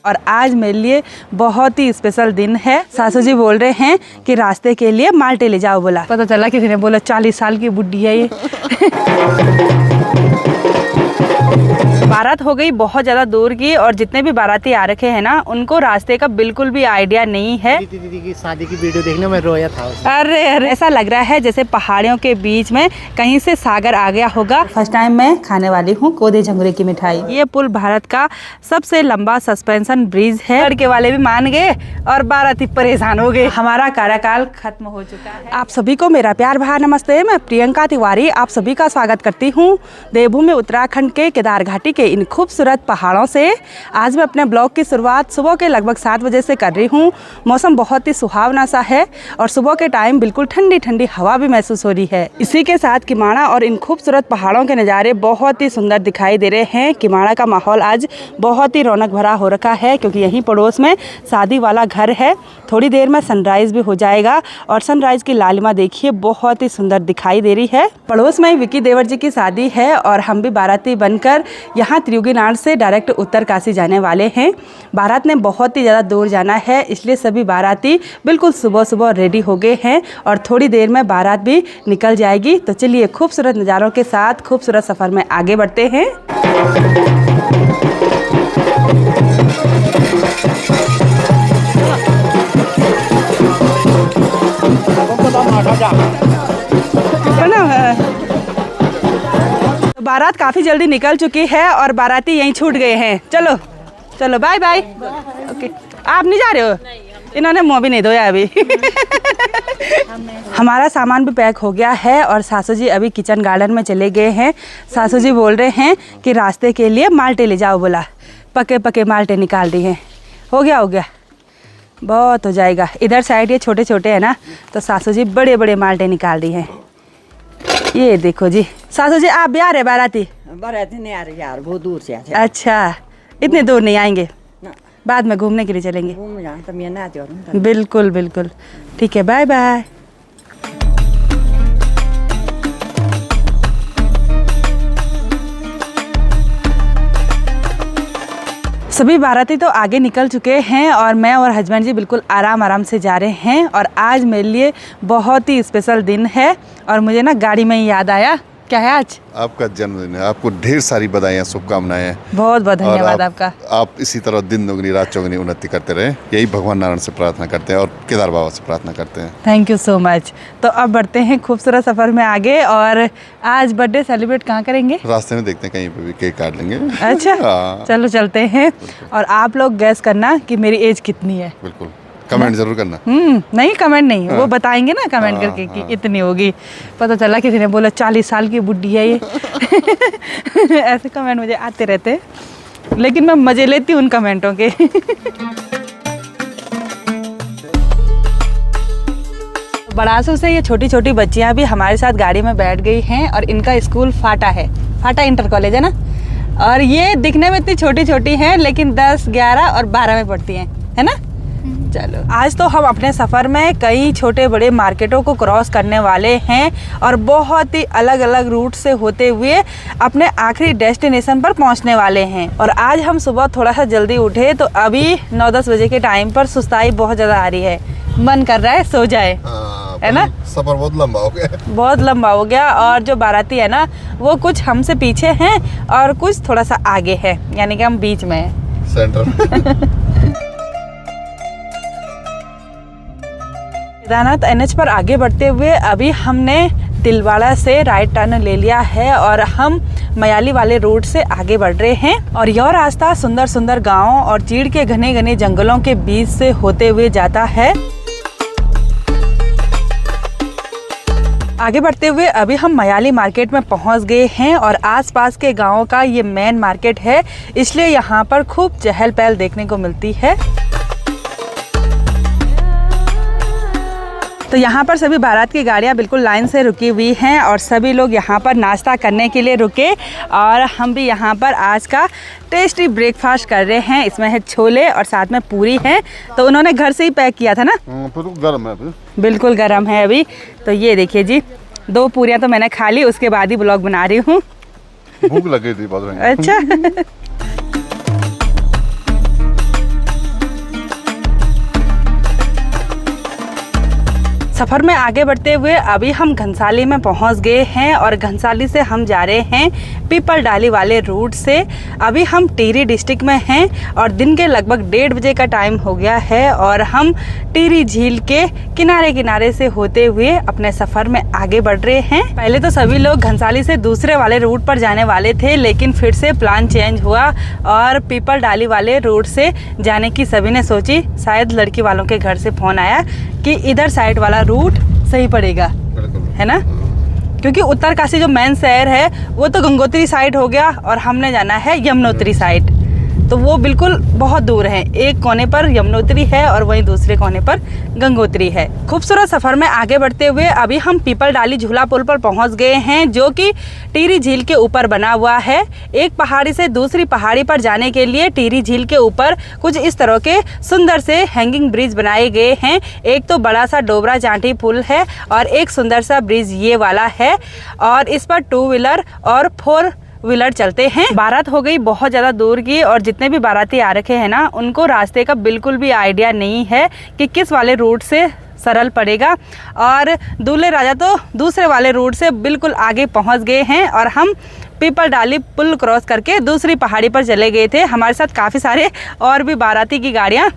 और आज मेरे लिए बहुत ही स्पेशल दिन है। सासू जी बोल रहे हैं कि रास्ते के लिए माल्टे ले जाओ बोला। पता चला किसी ने बोला 40 साल की बुढ़ी है ये। बारात हो गई बहुत ज़्यादा दूर की और जितने भी बाराती आ रखे हैं ना उनको रास्ते का बिल्कुल भी आइडिया नहीं है। दीदी की शादी की वीडियो देखने में रोया था। अरे ऐसा लग रहा है जैसे पहाड़ियों के बीच में कहीं से सागर आ गया होगा। फर्स्ट टाइम मैं खाने वाली हूँ कोदे झंगुरे की मिठाई। ये पुल भारत का सबसे लंबा सस्पेंशन ब्रिज है। लड़के वाले भी मान गए और बाराती परेशान हो गए। हमारा कार्यकाल खत्म हो चुका है। आप सभी को मेरा प्यार भरा नमस्ते। मैं प्रियंका तिवारी आप सभी का स्वागत करती हूँ देवभूमि उत्तराखंड के केदार घाटी के इन खूबसूरत पहाड़ों से। आज मैं अपने ब्लॉग की शुरुआत सुबह के लगभग 7 बजे से कर रही हूँ। मौसम बहुत ही सुहावना सा है और सुबह के टाइम बिल्कुल ठंडी ठंडी हवा भी महसूस हो रही है। इसी के साथ किमाड़ा और इन खूबसूरत पहाड़ों के नज़ारे बहुत ही सुंदर दिखाई दे रहे हैं। किमाड़ा का माहौल आज बहुत ही रौनक भरा हो रखा है क्योंकि यहीं पड़ोस में शादी वाला घर है। थोड़ी देर में सनराइज भी हो जाएगा और सनराइज की लालिमा देखिए बहुत ही सुंदर दिखाई दे रही है। पड़ोस में विकी देवर जी की शादी है और हम भी बाराती बनकर यहाँ त्रियुगीनाथ से डायरेक्ट उत्तरकाशी जाने वाले हैं। बारात ने बहुत ही ज़्यादा दूर जाना है इसलिए सभी बाराती बिल्कुल सुबह सुबह रेडी हो गए हैं और थोड़ी देर में बारात भी निकल जाएगी। तो चलिए खूबसूरत नज़ारों के साथ खूबसूरत सफ़र में आगे बढ़ते हैं। बारात काफ़ी जल्दी निकल चुकी है और बाराती यहीं छूट गए हैं। चलो चलो बाय बाय। ओके आप नहीं जा रहे हो? इन्होंने मुँह भी नहीं धोया अभी। हमारा सामान भी पैक हो गया है और सासू जी अभी किचन गार्डन में चले गए हैं। सासू जी बोल रहे हैं कि रास्ते के लिए माल्टे ले जाओ बोला। पके पके माल्टे निकाल दिए हैं। हो गया बहुत हो जाएगा। इधर साइड ये छोटे छोटे हैं ना तो सासू जी बड़े बड़े माल्टे निकाल दिए हैं। ये देखो जी सासू जी आप भी आ रहे बाराती? बाराती नहीं आ रही यार बहुत दूर से आते। अच्छा इतने दूर नहीं आएंगे बाद में घूमने के लिए चलेंगे। तो मैं ना आती। बिल्कुल बिल्कुल ठीक है बाय बाय। सभी बाराती तो आगे निकल चुके हैं और मैं और हस्बैंड जी बिल्कुल आराम से जा रहे हैं। और आज मेरे लिए बहुत ही स्पेशल दिन है और मुझे ना गाड़ी में ही याद आया। क्या है आज? आपका जन्मदिन है। आपको ढेर सारी बधाइयाँ शुभकामनाएं। बहुत बहुत धन्यवाद आपका। आप इसी तरह दिन दुगनी रात चौगनी उन्नति करते रहे यही भगवान नारायण से प्रार्थना करते हैं और केदार बाबा से प्रार्थना करते हैं। Thank you so much. तो अब बढ़ते हैं खूबसूरत सफ़र में आगे। और आज बर्थडे सेलिब्रेट कहाँ करेंगे? रास्ते में देखते हैं कहीं पे भी केक काट लेंगे। अच्छा चलो चलते हैं। और आप लोग गैस करना कि मेरी एज कितनी है। बिल्कुल कमेंट जरूर करना। नहीं कमेंट नहीं वो बताएंगे ना कमेंट करके कि इतनी होगी। पता चला किसी ने बोला 40 साल की बुढ़ी है ये। ऐसे कमेंट मुझे आते रहते हैं लेकिन मैं मजे लेती हूँ उन कमेंटों के। बड़ासू से ये छोटी छोटी बच्चियाँ भी हमारे साथ गाड़ी में बैठ गई हैं और इनका स्कूल फाटा है। फाटा इंटर कॉलेज है ना। और ये दिखने में इतनी छोटी छोटी हैं लेकिन 10, 11 और 12 में पढ़ती हैं है ना। चलो आज तो हम अपने सफ़र में कई छोटे बड़े मार्केटों को क्रॉस करने वाले हैं और बहुत ही अलग अलग रूट से होते हुए अपने आखिरी डेस्टिनेशन पर पहुंचने वाले हैं। और आज हम सुबह थोड़ा सा जल्दी उठे तो अभी 9-10 बजे के टाइम पर सुस्ताई बहुत ज़्यादा आ रही है। मन कर रहा है सो जाए है ना। सफर बहुत लंबा हो गया। बहुत लंबा हो गया और जो बाराती है ना वो कुछ हमसे पीछे हैं और कुछ थोड़ा सा आगे है यानी कि हम बीच में हैं सेंटर। केदारनाथ NH पर आगे बढ़ते हुए अभी हमने तिलवाड़ा से राइट टर्न ले लिया है और हम मयाली वाले रोड से आगे बढ़ रहे हैं। और यह रास्ता सुंदर सुंदर गांवों और चीड़ के घने घने जंगलों के बीच से होते हुए जाता है। आगे बढ़ते हुए अभी हम मयाली मार्केट में पहुंच गए हैं और आसपास के गांवों का ये मेन मार्केट है इसलिए यहाँ पर खूब चहल पहल देखने को मिलती है। तो यहाँ पर सभी बारात की गाड़ियाँ बिल्कुल लाइन से रुकी हुई हैं और सभी लोग यहाँ पर नाश्ता करने के लिए रुके और हम भी यहाँ पर आज का टेस्टी ब्रेकफास्ट कर रहे हैं। इसमें है छोले और साथ में पूरी है। तो उन्होंने घर से ही पैक किया था ना। गर्म है अभी। बिल्कुल गर्म है अभी। तो ये देखिए जी 2 पूरियाँ तो मैंने खा ली उसके बाद ही ब्लॉग बना रही हूँ। भूख लगी थी बहुत। अच्छा सफ़र में आगे बढ़ते हुए अभी हम घनसाली में पहुंच गए हैं और घनसाली से हम जा रहे हैं पीपल डाली वाले रूट से। अभी हम टिहरी डिस्ट्रिक्ट में हैं और दिन के लगभग 1:30 बजे का टाइम हो गया है और हम टिहरी झील के किनारे किनारे से होते हुए अपने सफ़र में आगे बढ़ रहे हैं। पहले तो सभी लोग घनसाली से दूसरे वाले रूट पर जाने वाले थे, लेकिन फिर से प्लान चेंज हुआ और पीपल डाली वाले रूट से जाने की सभी ने सोची। शायद लड़की वालों के घर से फ़ोन आया कि इधर साइड वाला रूट सही पड़ेगा, है ना, क्योंकि उत्तरकाशी जो मेन शहर है वो तो गंगोत्री साइड हो गया और हमने जाना है यमुनोत्री साइड, तो वो बिल्कुल बहुत दूर है। एक कोने पर यमुनोत्री है और वहीं दूसरे कोने पर गंगोत्री है। खूबसूरत सफ़र में आगे बढ़ते हुए अभी हम पीपल डाली झूला पुल पर पहुंच गए हैं, जो कि टिहरी झील के ऊपर बना हुआ है। एक पहाड़ी से दूसरी पहाड़ी पर जाने के लिए टिहरी झील के ऊपर कुछ इस तरह के सुंदर से हैंगिंग ब्रिज बनाए गए हैं। एक तो बड़ा सा डोबरा चांठी पुल है और एक सुंदर सा ब्रिज ये वाला है और इस पर 2 व्हीलर और 4 व्हीलर चलते हैं। बारात हो गई बहुत ज़्यादा दूर की और जितने भी बाराती आ रखे हैं ना, उनको रास्ते का बिल्कुल भी आइडिया नहीं है कि किस वाले रूट से सरल पड़ेगा और दूल्हे राजा तो दूसरे वाले रूट से बिल्कुल आगे पहुंच गए हैं और हम पीपल डाली पुल क्रॉस करके दूसरी पहाड़ी पर चले गए थे। हमारे साथ काफ़ी सारे और भी बाराती की गाड़ियाँ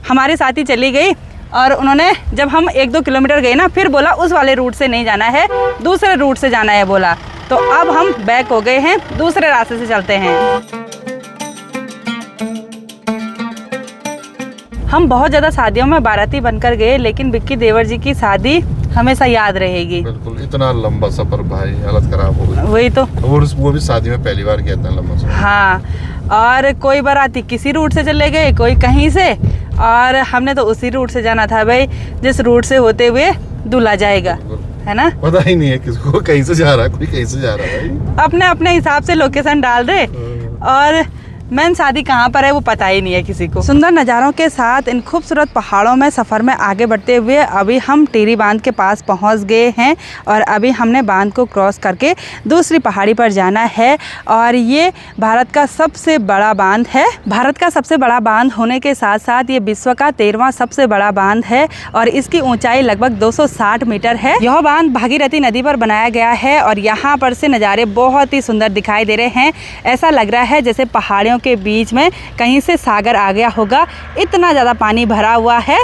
हमारे साथ ही चली गई और उन्होंने जब हम 1-2 किलोमीटर गए ना, फिर बोला उस वाले रूट से नहीं जाना है, दूसरे रूट से जाना है बोला। तो अब हम बैक हो गए हैं, दूसरे रास्ते से चलते हैं। हम बहुत ज़्यादा शादियों में बाराती बनकर गए, लेकिन विक्की देवर जी की शादी हमेशा याद रहेगी। बिल्कुल, इतना लंबा सफर भाई, हालत खराब हो गई। वही तो, वो भी शादी में पहली बार किया इतना लंबा सफर। हाँ, और कोई बाराती किसी रूट से चले गए, कोई कहीं से, और हमने तो उसी रूट से जाना था भाई जिस रूट से होते हुए दूल्हा जाएगा, है ना। पता ही नहीं है किसको कहीं से जा रहा है, कोई कहीं से जा रहा है भाई। अपने अपने हिसाब से लोकेशन डाल दे और मेन शादी कहाँ पर है वो पता ही नहीं है किसी को। सुंदर नज़ारों के साथ इन खूबसूरत पहाड़ों में सफ़र में आगे बढ़ते हुए अभी हम टिहरी बांध के पास पहुँच गए हैं और अभी हमने बांध को क्रॉस करके दूसरी पहाड़ी पर जाना है और ये भारत का सबसे बड़ा बांध है। भारत का सबसे बड़ा बांध होने के साथ साथ ये विश्व का 13वां सबसे बड़ा बांध है और इसकी ऊंचाई लगभग 260 मीटर है। यह बांध भागीरथी नदी पर बनाया गया है और यहाँ पर से नज़ारे बहुत ही सुंदर दिखाई दे रहे हैं। ऐसा लग रहा है जैसे पहाड़ियों के बीच में कहीं से सागर आ गया होगा, इतना ज़्यादा पानी भरा हुआ है।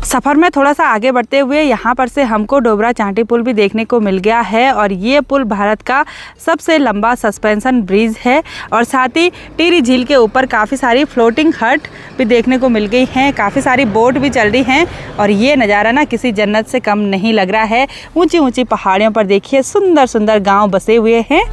सफ़र में थोड़ा सा आगे बढ़ते हुए यहाँ पर से हमको डोबरा चांठी पुल भी देखने को मिल गया है और ये पुल भारत का सबसे लंबा सस्पेंशन ब्रिज है और साथ ही टिहरी झील के ऊपर काफ़ी सारी फ्लोटिंग हट भी देखने को मिल गई हैं, काफ़ी सारी बोट भी चल रही हैं और ये नज़ारा ना किसी जन्नत से कम नहीं लग रहा है। ऊंची ऊंची पहाड़ियों पर देखिए सुंदर सुंदर गाँव बसे हुए हैं।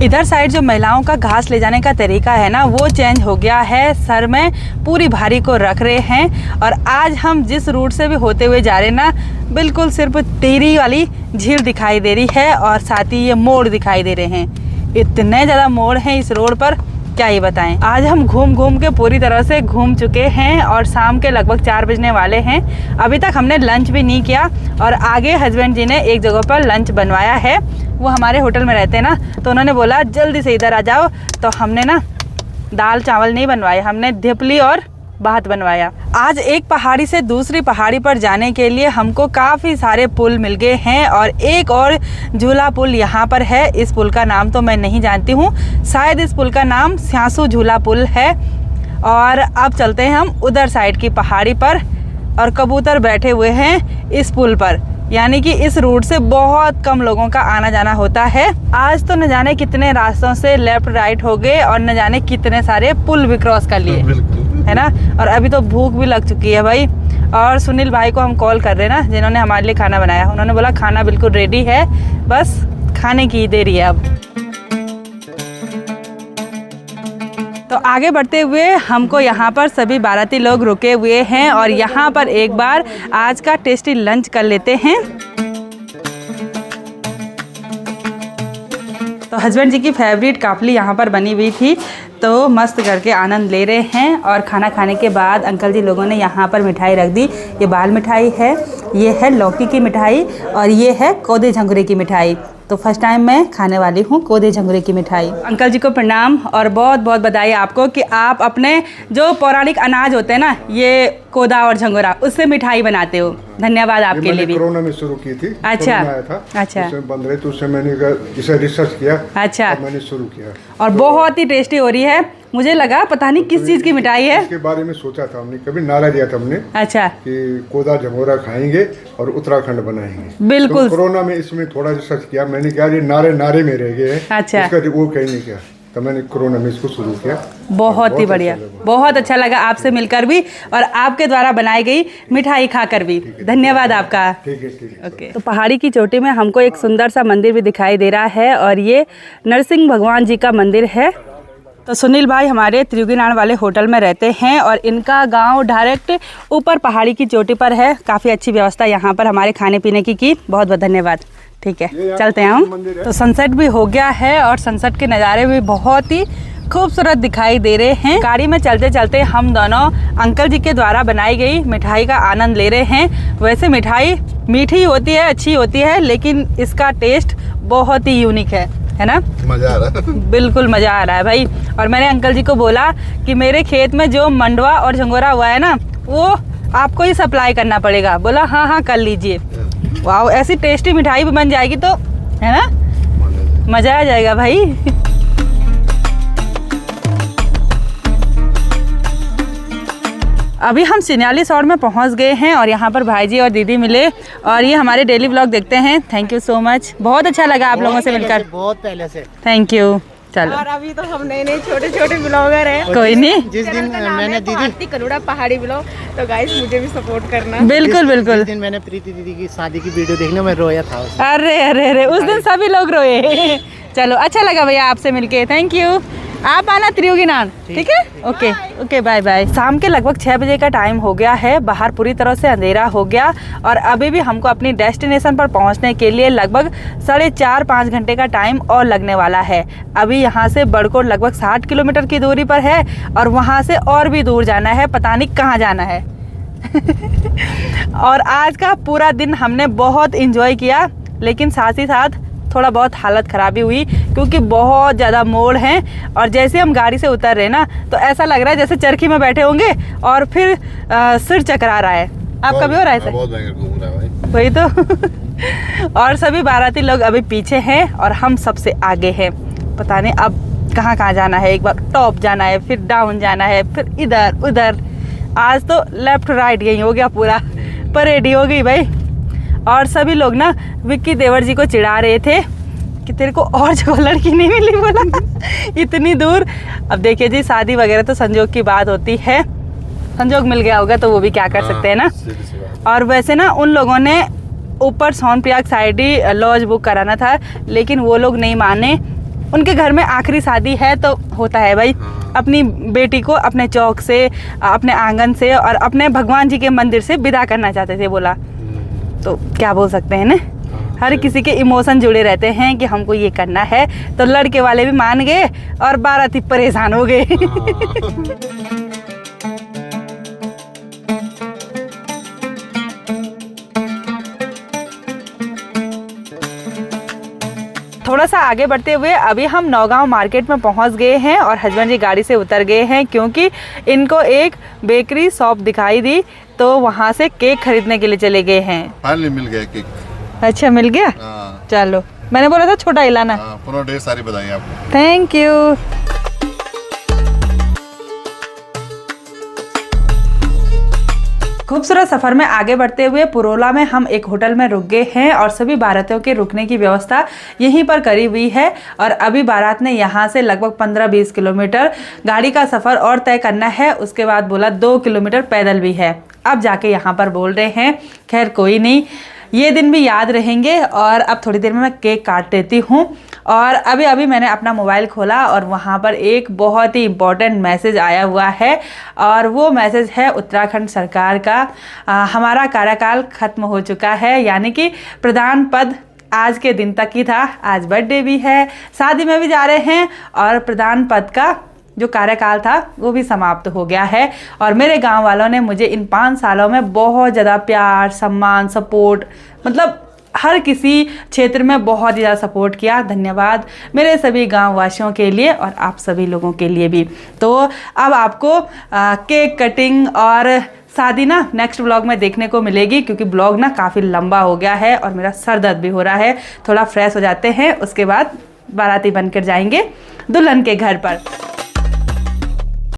इधर साइड जो महिलाओं का घास ले जाने का तरीका है ना, वो चेंज हो गया है। सर में पूरी भारी को रख रहे हैं और आज हम जिस रूट से भी होते हुए जा रहे हैं ना, बिल्कुल सिर्फ टिहरी वाली झील दिखाई दे रही है और साथ ही ये मोड़ दिखाई दे रहे हैं। इतने ज़्यादा मोड़ हैं इस रोड पर, क्या ही बताएं। आज हम घूम घूम के पूरी तरह से घूम चुके हैं और शाम के लगभग 4 बजने वाले हैं। अभी तक हमने लंच भी नहीं किया और आगे हस्बैंड जी ने एक जगह पर लंच बनवाया है। वो हमारे होटल में रहते हैं ना, तो उन्होंने बोला जल्दी से इधर आ जाओ, तो हमने ना दाल चावल नहीं बनवाए, हमने धिपली और भात बनवाया। आज एक पहाड़ी से दूसरी पहाड़ी पर जाने के लिए हमको काफ़ी सारे पुल मिल गए हैं और एक और झूला पुल यहाँ पर है। इस पुल का नाम तो मैं नहीं जानती हूँ, शायद इस पुल का नाम स्यासू झूला पुल है। और अब चलते हैं हम उधर साइड की पहाड़ी पर और कबूतर बैठे हुए हैं इस पुल पर, यानी कि इस रूट से बहुत कम लोगों का आना जाना होता है। आज तो न जाने कितने रास्तों से लेफ्ट राइट हो गए और न जाने कितने सारे पुल भी क्रॉस कर लिए, है ना। और अभी तो भूख भी लग चुकी है भाई। और सुनील भाई को हम कॉल कर रहे हैं ना, जिन्होंने हमारे लिए खाना बनाया, उन्होंने बोला खाना बिल्कुल रेडी है, बस खाने की देरी है अब। तो आगे बढ़ते हुए हमको यहाँ पर सभी बाराती लोग रुके हुए हैं और यहाँ पर एक बार आज का टेस्टी लंच कर लेते हैं। तो हस्बैंड जी की फेवरेट काफली यहाँ पर बनी हुई थी, तो मस्त करके आनंद ले रहे हैं। और खाना खाने के बाद अंकल जी लोगों ने यहाँ पर मिठाई रख दी। ये बाल मिठाई है ये है लौकी की मिठाई और ये है कोदे झंगुरे की मिठाई। तो फर्स्ट टाइम मैं खाने वाली हूँ कोदे झंगुरे की मिठाई। अंकल जी को प्रणाम और बहुत बहुत बधाई आपको कि आप अपने जो पौराणिक अनाज होते हैं ना, ये कोदा और झंगुरा, उससे मिठाई बनाते हो। धन्यवाद आपके लिए भी। कोरोना में शुरू की थी। अच्छा आया था, अच्छा, उसमें बंद रहे तो उससे मैंने इसे रिसर्च किया। अच्छा, मैंने शुरू किया और बहुत ही टेस्टी हो रही है। मुझे लगा पता नहीं किस चीज़ की मिठाई है। इसके बारे में सोचा था हमने, कभी नारा दिया था हमने। अच्छा, कि कोदा झंगोरा खाएंगे और उत्तराखंड बनाएंगे। बिल्कुल। तो कोरोना में इसमें थोड़ा रिसर्च किया मैंने, क्या ये नारे में रह गए हैं। अच्छा, इसका वो कहीं नहीं किया, तो मैंने कोरोना में इसको शुरू किया। बहुत ही बढ़िया, बहुत अच्छा लगा आपसे मिलकर भी और आपके द्वारा बनाई गई मिठाई खाकर भी। धन्यवाद आपका। ठीक है। ओके। तो पहाड़ी की चोटी में हमको एक सुंदर सा मंदिर भी दिखाई दे रहा है और ये नरसिंह भगवान जी का मंदिर है। तो सुनील भाई हमारे त्रियुगीनारायण वाले होटल में रहते हैं और इनका गांव डायरेक्ट ऊपर पहाड़ी की चोटी पर है। काफ़ी अच्छी व्यवस्था यहाँ पर हमारे खाने पीने की बहुत बहुत धन्यवाद। ठीक है, चलते हैं हम। तो सनसेट भी हो गया है और सनसेट के नज़ारे भी बहुत ही खूबसूरत दिखाई दे रहे हैं। गाड़ी में चलते चलते हम दोनों अंकल जी के द्वारा बनाई गई मिठाई का आनंद ले रहे हैं। वैसे मिठाई मीठी होती है, अच्छी होती है, लेकिन इसका टेस्ट बहुत ही यूनिक है ना? मजा आ रहा है। बिल्कुल मज़ा आ रहा है भाई। और मैंने अंकल जी को बोला कि मेरे खेत में जो मंडवा और झंगोरा हुआ है ना, वो आपको ही सप्लाई करना पड़ेगा। बोला हाँ कर लीजिए। वाह, ऐसी टेस्टी मिठाई भी बन जाएगी तो, है ना, मज़ा आ जाएगा भाई। अभी हम सिन्याली सौड़ में पहुंच गए हैं और यहाँ पर भाईजी और दीदी मिले और ये हमारे डेली व्लॉग देखते हैं। थैंक यू सो मच, बहुत अच्छा लगा आप लोगों से मिलकर। बहुत पहले से। Thank you. चलो, और अभी तो हम नए छोटे ब्लॉगर हैं। कोई नहीं, जिस दिन मैंने दीदी कनुड़ा पहाड़ी ब्लॉग, तो गाइस मुझे भी सपोर्ट करना। बिल्कुल बिल्कुल। जिस दिन मैंने प्रीति दीदी की शादी की वीडियो देखने में रोया था। अरे उस दिन सभी लोग रोए। चलो, अच्छा लगा भैया आपसे मिलके। Thank you. आप आना त्रियुगीनारायण, ठीक है? Okay bye bye. शाम के लगभग 6 बजे का टाइम हो गया है। बाहर पूरी तरह से अंधेरा हो गया और अभी भी हमको अपनी डेस्टिनेशन पर पहुंचने के लिए लगभग 4.5-5 घंटे का टाइम और लगने वाला है। अभी यहाँ से बड़कोट लगभग 60 किलोमीटर की दूरी पर है और वहाँ से और भी दूर जाना है, पता नहीं कहाँ जाना है। और आज का पूरा दिन हमने बहुत इंजॉय किया, लेकिन साथ ही साथ थोड़ा बहुत हालत ख़राबी हुई क्योंकि बहुत ज़्यादा मोड़ हैं और जैसे हम गाड़ी से उतर रहे ना, तो ऐसा लग रहा है जैसे चरखी में बैठे होंगे और फिर सिर चकरा रहा है। आपका भी हो रहा है सर? बहुत भयंकर घूम रहा है भाई। वही तो। और सभी बाराती लोग अभी पीछे हैं और हम सबसे आगे हैं। पता नहीं अब कहाँ जाना है। एक बार टॉप जाना है, फिर डाउन जाना है, फिर इधर उधर। आज तो लेफ्ट राइट यही हो गया, पूरा परेड हो गई भाई। और सभी लोग ना विक्की देवर जी को चिढ़ा रहे थे कि तेरे को और जगह लड़की नहीं मिली, बोला इतनी दूर। अब देखिए जी, शादी वगैरह तो संजोग की बात होती है, संजोग मिल गया होगा तो वो भी क्या कर सकते हैं ना। और वैसे ना उन लोगों ने ऊपर सोनप्रयाग साइड ही लॉज बुक कराना था, लेकिन वो लोग नहीं माने। उनके घर में आखिरी शादी है तो होता है भाई, अपनी बेटी को अपने चौक से, अपने आंगन से और अपने भगवान जी के मंदिर से विदा करना चाहते थे। बोला तो क्या बोल सकते हैं ना, हर किसी के इमोशन जुड़े रहते हैं कि हमको ये करना है। तो लड़के वाले भी मान गए और बाराती परेशान हो गए। थोड़ा सा आगे बढ़ते हुए अभी हम नौगांव मार्केट में पहुंच गए हैं और हस्बैंड जी गाड़ी से उतर गए हैं क्योंकि इनको एक बेकरी शॉप दिखाई दी, तो वहां से केक खरीदने के लिए चले गए हैं। फाइनली मिल गया केक। अच्छा, मिल गया। चलो, मैंने बोला था छोटा ही लाना। पुनः ढेर सारी बधाई आपको। Thank you. खूबसूरत सफ़र में आगे बढ़ते हुए पुरोला में हम एक होटल में रुक गए हैं और सभी बारातियों के रुकने की व्यवस्था यहीं पर करी हुई है। और अभी बारात ने यहाँ से लगभग 15-20 किलोमीटर गाड़ी का सफ़र और तय करना है। उसके बाद बोला 2 किलोमीटर पैदल भी है। अब जाके यहाँ पर बोल रहे हैं, खैर कोई नहीं, ये दिन भी याद रहेंगे। और अब थोड़ी देर में मैं केक काट देती हूँ। और अभी मैंने अपना मोबाइल खोला और वहाँ पर एक बहुत ही इम्पोर्टेंट मैसेज आया हुआ है और वो मैसेज है उत्तराखंड सरकार का। हमारा कार्यकाल ख़त्म हो चुका है, यानी कि प्रधान पद आज के दिन तक ही था। आज बर्थडे भी है, शादी में भी जा रहे हैं और प्रधान पद का जो कार्यकाल था वो भी समाप्त हो गया है। और मेरे गांव वालों ने मुझे इन 5 सालों में बहुत ज़्यादा प्यार, सम्मान, सपोर्ट, मतलब हर किसी क्षेत्र में बहुत ही ज़्यादा सपोर्ट किया। धन्यवाद मेरे सभी गांव वासियों के लिए और आप सभी लोगों के लिए भी। तो अब आपको केक कटिंग और शादी ना नेक्स्ट व्लॉग में देखने को मिलेगी, क्योंकि ब्लॉग ना काफ़ी लंबा हो गया है और मेरा सर दर्द भी हो रहा है। थोड़ा फ्रेश हो जाते हैं, उसके बाद बाराती बनकर जाएंगे दुल्हन के घर पर।